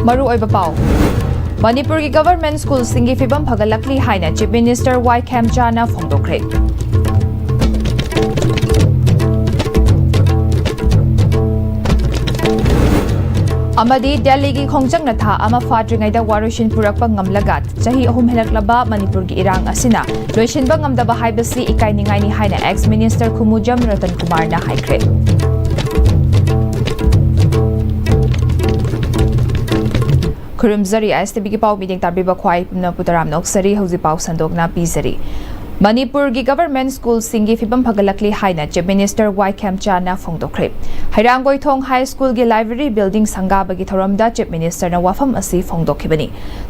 Maru Oibapao. Manipuri government school singi fibam phagalakli haina Chief Minister Y. Khemchana phongdokre. Amadi Delhi ki khongjang na tha ama fadringai da warushin purakpa ngamlagat chahi ahum helaklaba Manipur ki irang asina loishinba ngamdaba haibasi ikai ningai ni haina ex minister Khumujam Ratan Kumar na haikre. Kurumzari ISTV ki pau meeting tarbiba khwai na putaram noksari hauji pau sandok na pizari. Manipur ki government school singi fibam phagalakli haina Chief Minister Y. Khemchana phongdokre. Hairangoi Thong High School ki library building sangaba ki thoramda Chief Minister na wafam asi phongdokhibani.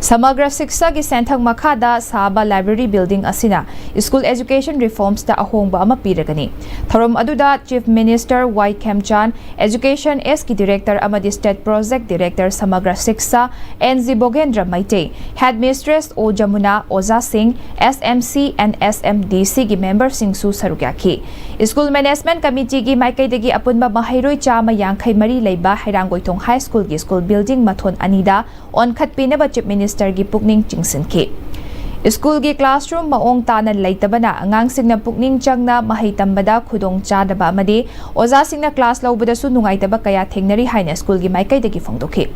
Samagra Shiksha ki senthang makhada saba library building asina school education reforms ta ahongba ama piragani. Thoram aduda Chief Minister Y. Khemchan, Education S ki Director amadi State Project Director Samagra Shiksha NZ Bogendra Maite, Headmistress O Jamuna Oza Singh, SMC and SMDC ki member sing su sarugyaki. School Management Committee ki maikaidagi apunba mahairoi chama yangkhai mari leiba Hairangoi Thong High School ki school building mathon anida on khatpinaba Chief Minister ki pukning chingsinki. School ki classroom maong tanan leitabana angang singna pukning changna mahai tambada khudong chadaba amadi oza singna class laubada su nungaitaba kaya thengnari haina school ki maikaidagi phongdokhi.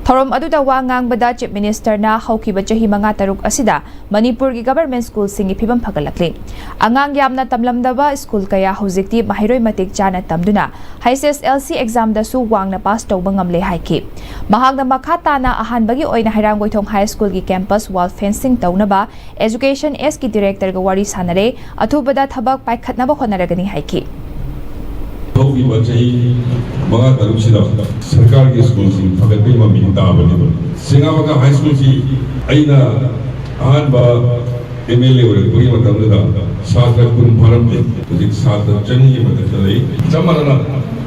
Thorom aduda wa ngangbada Chief Minister na haukiba chahi manga taruk asida Manipur ki government school singi phibam phagalakli. Angang yamna tamlamdaba school kaya hujikti mahairoi matik chana tamduna HSLC exam da su wangna pass tawba ngamle haiki. Mahagna makhata na ahanbagi oina Hairangoi Thong High School ki campus wall fencing tawnaba Education S ki director ga wari sanare athubada thabak paikhatnaba khonaragani haiki. Mga taruk sila sarkar ki school si pagkat may maminta ba nito. Singawa ka high school si ay na ahan ba MLA ulit puri matamda da satra kun param din kasi satra chani ye matamda chamara na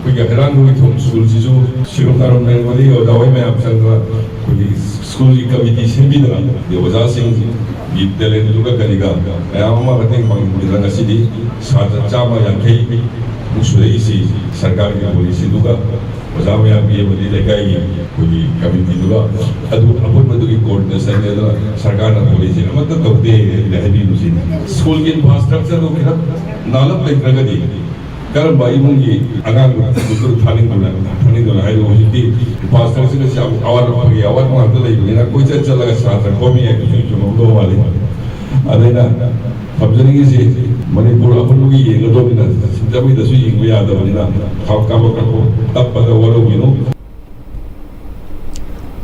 kuya Hairangoi Thong school si jo sirom tarom na wali o dawai may absang na kuya school ki committee simbi na di Oza Singh Vidyalaya duga kaniga kaya mga kating pangkulitan na sidi satra chama yang kay Usulay si sarkar ki polisi duga Oza yang biye bodi lekai kuya committee duga adu apun madugi court na sa nila sarkar na polisi naman to tawde lahabi nusin school ki infrastructure ko kaya nalap like nagadi karon ba imong gi agang gutur thaning dona hay ho hindi infrastructure kasi awar awar mo ato lai na koi cha chalaga sa komi ek chumo do wale adena pabjani si Manipur apun lugi yenga do na sinjabi da su yenga yada na kaba ko tappada walo gino.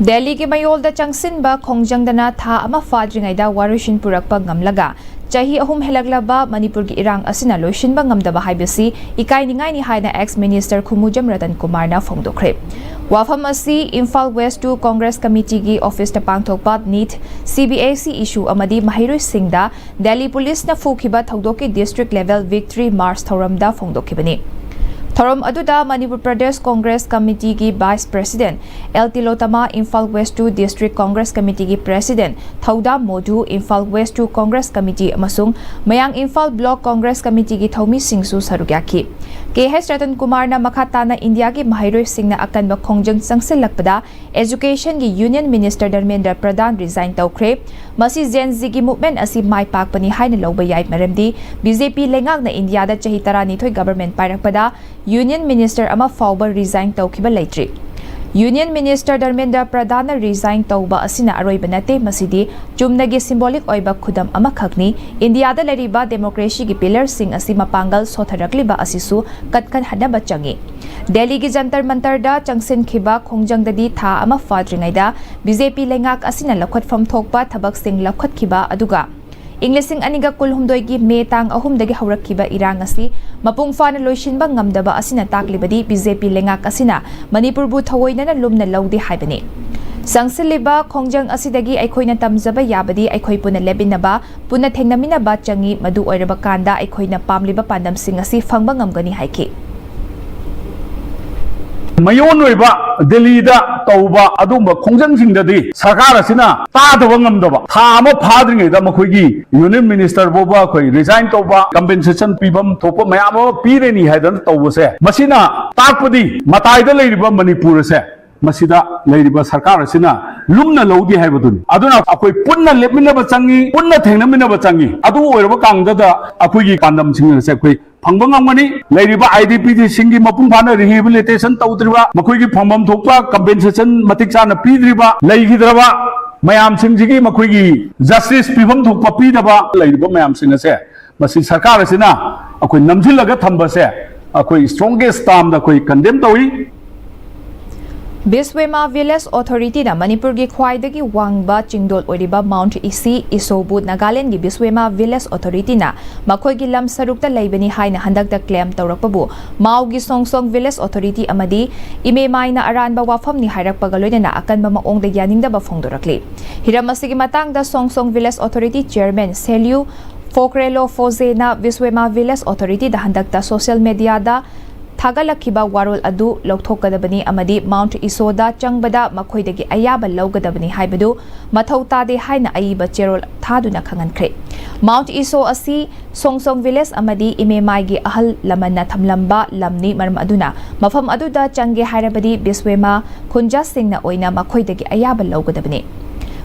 Delhi ki mayol da changsin ba khongjang dana tha ama fadringai da warushin purakpa ngamlaga chahi ahum helaglaba Manipur ki irang asina loishin ba ngamdaba haibasi ikai ningai ni haina ex minister Khumujam Ratan Kumar na phongdokre. Wafam asi Imphal West 2 Congress Committee ki office ta pangthokpat NEET CBAC issue amadi mahairoi singda Delhi Police na fukiba thaudoki district level victory march thoramda phongdokhibani. Thorom aduda Manipur Pradesh Congress Committee ki Vice President L. Tilotama Imphal West 2 District Congress Committee ki President Thauda Modhu Imphal West 2 Congress Committee amasung Mayang Imphal Block Congress Committee ki Thomi Singsu sarugyaki. KH Ratan Kumar na makata na India ki mahairoi singna akan ba khongjang sangsilakpada Education ki Union Minister Dharmendra Pradhan resign tawkre masi Gen Z ki movement asi mai pakpani haina lawba yai maramdi BJP lengak na India da chahi tarani thoi government pairakpada Union Minister ama fawba resign tawkiba leitri. Union Minister Dharmendra Pradhan na resign tawba asina aroiba nate masidi chumnagi symbolic oiba khudam ama khakni India da lariba democracy ki pillar sing asi mapangal sotharakliba asisu katkan hanaba changi. Delhi ki Jantar Mantar da changsin khiba khongjang dadi tha ama fadringai da BJP lengak asina lakhot fam thokpa thabak sing lakhot khiba aduga Inglising aniga kulhumdoi gi metang ahumdagi haurakkiba irang asi mapungfa na loishinba ngamdaba asina taklibadi BJP lengak asina Manipur bu thawoina na lumna lawdi haibani. Sangsiliba khongjang asidagi aikhoina tamjaba yabadi aikhoi puna lebinaba puna thengnaminaba changi madu oiraba kanda aikhoina pamliba pandam sing asi phangba ngamgani haiki. Mayon oiba Delhi da tauba adumba khongjang singdadi sarkar asina tadaba ngamdaba tha ama phadringai da makhoigi union minister boba khoi resign tauba compensation pibam thopa mayam ama pireni haidan tawbase masina takpadi matai da leiriba Manipur se masida leiriba sarkar asina lumna lodi haibaduni aduna akoi punna lepminaba changi punna thengnaminaba changi adu oiraba kangda da akoi gi pandam sing se akoi phangba ngamani leiriba idp singi mapung phana rehabilitation tawdriba makoi gi phangam thokpa compensation matik chana pidriba leigidraba mayam singjigi makoi gi justice pibam thokpa pidaba leiriba mayam singa se masi sarkar asina akoi namjilaga thamba se akoi strongest term da akoi condemn tawi Biswema Village Authority na Manipur gi khwaidagi wangba chingdol oriba Mount Isi Isobu Nagaland gi Biswema Village Authority na makhoi gi lam sarukta leibani haina handakta claim tawrakpabu Mau gi Songsong Village Authority amadi ime maina aranba wafam ni hairakpaga loina na akanba maongda yaningda ba phongdorakli hiram asigi matangda Songsong Village Authority Chairman Seliu Fokrelo Foze na Biswema Village Authority da handakta social media da Tagalakhiba warol adu lokthokadabani amadi Mount Isoda changbada makhoidagi ayaba lawgadabani haibadu mathau tade haina aiba cherol thaduna khangankhre Mount Iso asi Songsong Village amadi imemai gi ahal lamanna thamlamba lamni maram aduna mafam aduda change hairabadi Biswema khunja singna oina makhoidagi ayaba lawgadabani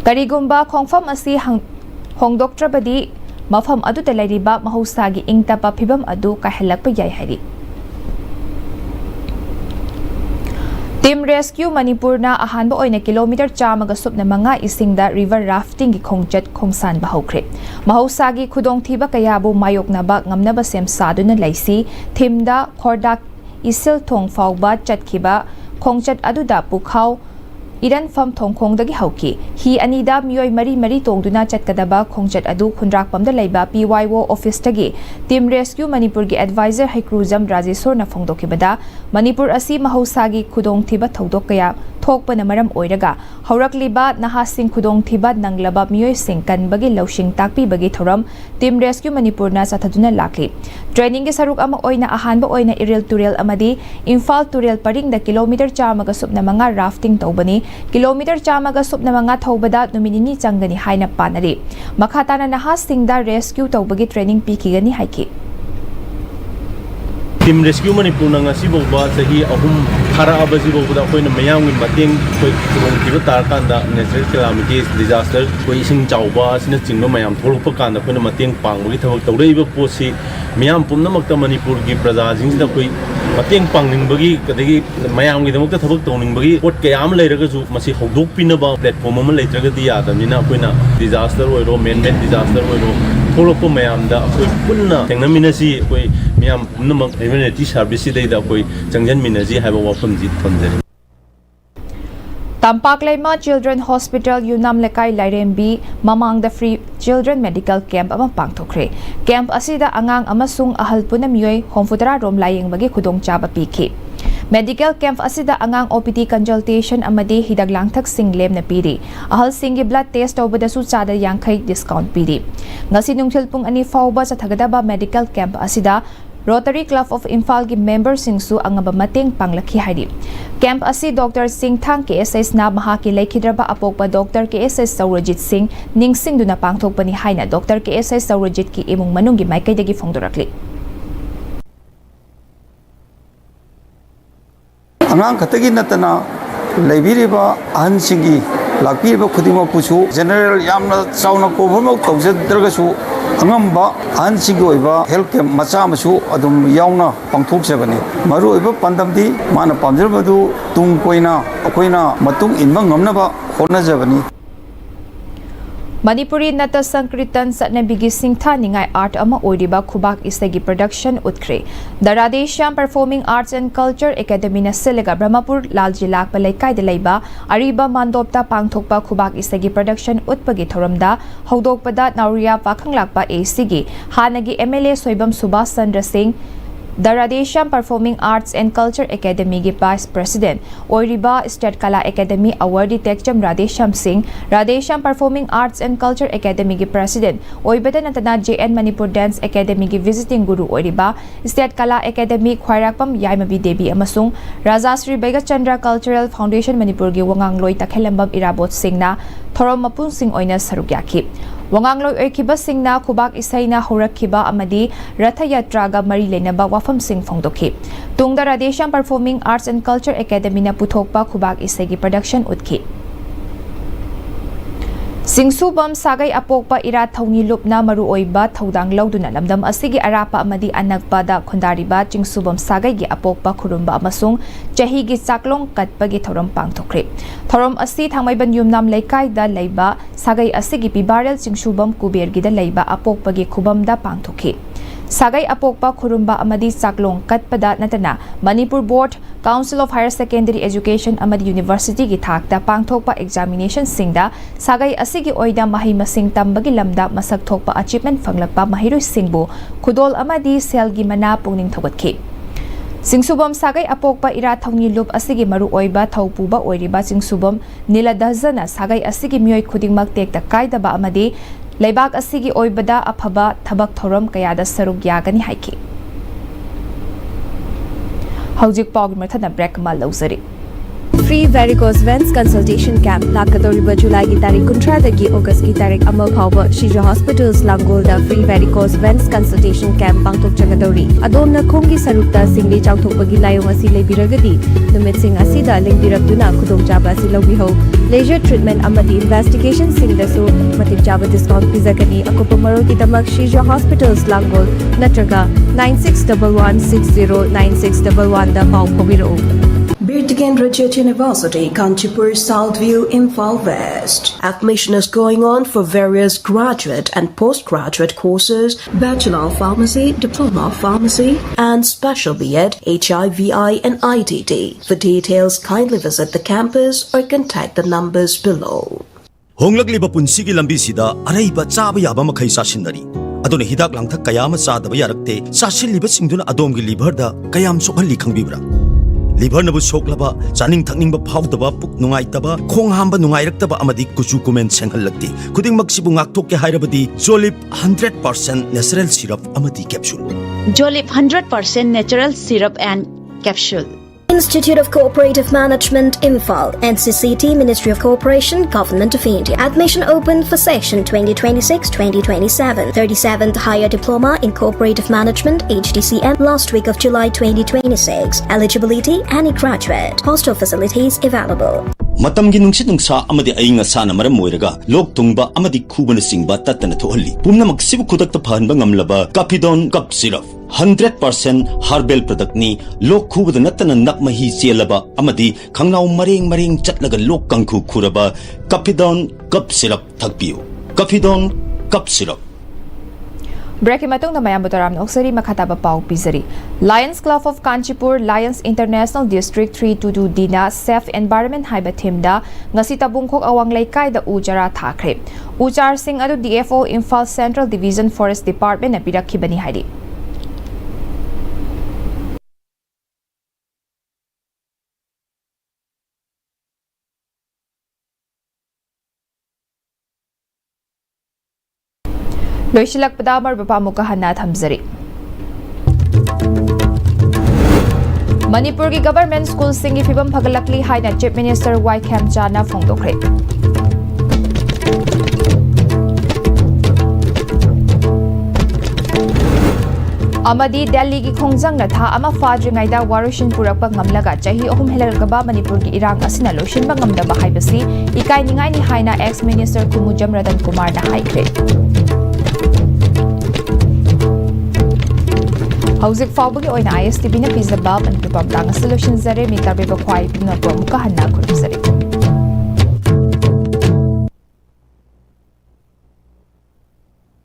karigumba khongfam asi hongdoktrabadi mafam aduda lairiba mahausagi ingtapa phibam adu kahelakpa yai hari Team Rescue Manipur na ahanba oina kilometer chamaga supna manga isingda river rafting gi khongchat khongsan bahokre mahausagi khudong thiba kayabu mayoknaba ngamnaba sem saduna laisi thimda khordak isil thong fawba chatkhiba khongchat aduda pukhau Iran fam thongkhong dagi hauki hi anida miyoi mari tongduna chatkadaba khongchat adu khundrak pamda leiba PYO office tagi Team Rescue Manipur gi advisor Haikruzam Rajeshwar na phongdokibada Manipur asi mahausagi khudong thiba thodok kaya thokpana maram oiraga haurakliba nahasing khudong thiba nanglaba miyoi sing kanbagi lawsing takpi bagi thoram Team Rescue Manipur na sathaduna lakli training gi saruk ama oina ahanba oina iril turel amadi Imphal turel paring da kilometer chamaga supna manga rafting tawbani kilometer chamaga supna manga thobada numinini changani haina panari makhatana nahasingda rescue tawbagi training pikigani haiki Team Rescue Manipur na nga siboba sahi ahum khara abazi boba koi na mayam ngi mateng koi kung kiba tar kanda natural calamities disaster koi ising chawba sina chingba mayam tholpa kanda koi na mateng panggi thawak tawrei ba posi mayam pumna makta Manipur gi praja jing da koi mateng pangning bagi kadagi mayam gi damakta thawak tawning bagi pot kayam leiraga ju masi hogdok pinaba platform ama leitraga di yadamina koi na disaster oiro man-made disaster oiro tholpa mayam da koi punna thengnamina si koi mayam pumna Humanity service da koi changjan minaji haiba wafam ji thonjari Tampak Laima Children Hospital Yunam Lekai Lairembi mamang the free children medical camp ama pangthokre camp asida angang amasung ahal puna miyoi homfutara rom layeng bagi khudong chaba pikhi Medical camp asida angang OPD consultation amadi hidag langthak singlem na piri ahal singi blood test obada su chada yangkhai discount piri ngasi nungthil pung ani fawba sa thagadaba medical camp asida Rotary Club of Imphal gi member singsu angaba mateng panglakhi hari camp asi Dr. Singh Thang KSS na mahaki laikhidraba apokpa Dr. KSS Saurajit Singh ningsing duna pangthokpani haina Dr. KSS Saurajit ki imung manungi maikaidagi phongdorakli Angang katagi natana laibiriba ahansingi lakbiriba khudimokpusu general yamna chauna kobhamok tawjadragasu angamba ahansingi oiba health camp macha masu adum yauna pangthokjabani maru oiba pandamdi mana pamjarabadu tung koina akoina matung inba ngamnaba honajabani Manipuri Nata Sankritan Satnabigi Singtha Ningai Art Ama Oiriba Khubak Isagi Production Utkre The Radhesham Performing Arts and Culture Academy na Silaga Brahmapur Laljilak Palaikai de Leiba Ariba Mandopta Pangthokpa Khubak Isagi Production Utpagi Thoramda Hogdokpada Nauria Pakhanglakpa ACG Hanagi MLA Soibam Subhas Chandra Singh The Radhesham Performing Arts and Culture Academy gi Vice President Oiriba State Kala Academy Awardee Tekcham Radhesham Singh Radhesham Performing Arts and Culture Academy gi President Oibada Natana JN Manipur Dance Academy gi Visiting Guru Oiriba State Kala Academy Khwairakpam Yaimabi Devi amasung Rajasri Bega Chandra Cultural Foundation Manipur gi Wangangloi Takhelambam Irabot Singh na Thorom Mapun Singh oina sarukyaki Wangangloi oikibasingna khubak isaina horakhiba amadi Ratha Yatraga mari lenaba wafamsing phongdokhi. Tungda Radesham Performing Arts and Culture Academy na puthokpa khubak isagi production utkhi. Singsubam sagai apokpa ira thauni lupna maru oiba thodang lauduna lamdam asigi arapa amadi anakpada khundariba Singsubam sagai gi apokpa khurumba amasung chahi gi chaklong katpagi thoram pangthokre. Thoram asi thangmaiban yumnam laikai da leiba sagai asigi pibarel Singsubam kubergi da leiba apokpagi khubamda pangthokhi. Sagai apokpa khurumba amadi chaklong katpada natana Manipur Board, Council of Higher Secondary Education amadi University gi thakta pangthokpa examination singda sagai asigi oida mahi masing tambagi lamda masak thokpa achievement fanglakpa mahiroi singbu khudol amadi selgi mana pungning thogatki. Singsubam sagai apokpa ira thauni lup asigi maru oiba thaupuba oiriba Singsubam niladazana sagai asigi mioi khudingmak tekta kaidaba amadi Leibak asigi oibada aphaba thabak thoram kayada saruk yagani haiki. Haujik pawgi mathana break ma lauzari. Free varicose veins consultation camp lakadoriba July ki tarik 19 dagi August ki tarik 1 phawba Shija Hospitals Langolda free varicose veins consultation camp pangthok jagadori. Adomna khongi sarukta singli chawthokpagi layong asi leibiragadi numit sing asida lengbirakduna khudongchaba asi lawbiho. Laser treatment amadi investigation singdasu matip jaba discount pizakani akopa maroti tamak Shija Hospitals Langol natraga 9611609611 da paw phobiro. Birtigan Rajat University, Kanchipur, Southview, Imphal West. Admission is going on for various graduate and postgraduate courses, Bachelor of Pharmacy, Diploma of Pharmacy, and Special B.Ed, HIVI and IDD. For details, kindly visit the campus or contact the numbers below. Honglakliba punsigi lambisida araiba chaba yaba makhai sasinari. Aduna hidak langthak kayama chadaba yarakte sasilliba singduna adomgi liver da kayam sokhalli khangbibra. Liver nabu soklaba chaning thakningba phawdaba puk nungaitaba khong hamba nungairakaba amadi kuchu kumen senghallakti khudingmak sibu ngakthok ke hairabadi Jolip 100% natural syrup amadi capsule. Jolip 100% natural syrup and capsule. Institute of Cooperative Management, Imphal, NCCT, Ministry of Cooperation, Government of India. Admission open for session 2026-2027. 37th Higher Diploma in Cooperative Management, HDCM, last week of July 2026. Eligibility, any graduate. Hostel facilities available. Matamgi nungsit nungsa amadi ayinga sana maram moiraga lok tungba amadi khubana singba tatana thohalli pumna maksibu khudakta phanba ngamlaba Capidon cup syrup 100% herbal product ni lok khubada natana nakmahi chelaba amadi khangnaw mareng chatlaga lok kangkhu khuraba Capidon cup syrup thakpiu Capidon cup syrup. Breaking matong na mayang botaram na oksari makataba pao pizari. Lions Club of Kanchipur, Lions International District 322 Dina Safe Environment haiba themda ngasi tabungkhok awang laikai da ujara thakre. Ujar sing adu DFO Imphal Central Division Forest Department na pirakhibani haidi. Loisilak padamar bapamuka hana thamzari. Manipur ki government school singi fibam phagalakli haina Chief Minister Y Khemchana phongdokre. Amadi Delhi ki khongjang na tha ama fadringaida warushin purakpa ngamlaga chahi ahum helagaba Manipur ki irang asina loishinba ngamdaba haibasi ikai ningai ni haina ex minister Kumujam Radan Kumar na haikre. Haujik fawbagi oina ISTV na pizaba Manipur pamtanga solution zare mitarbe bakwai pina promuka hanna kurumzare.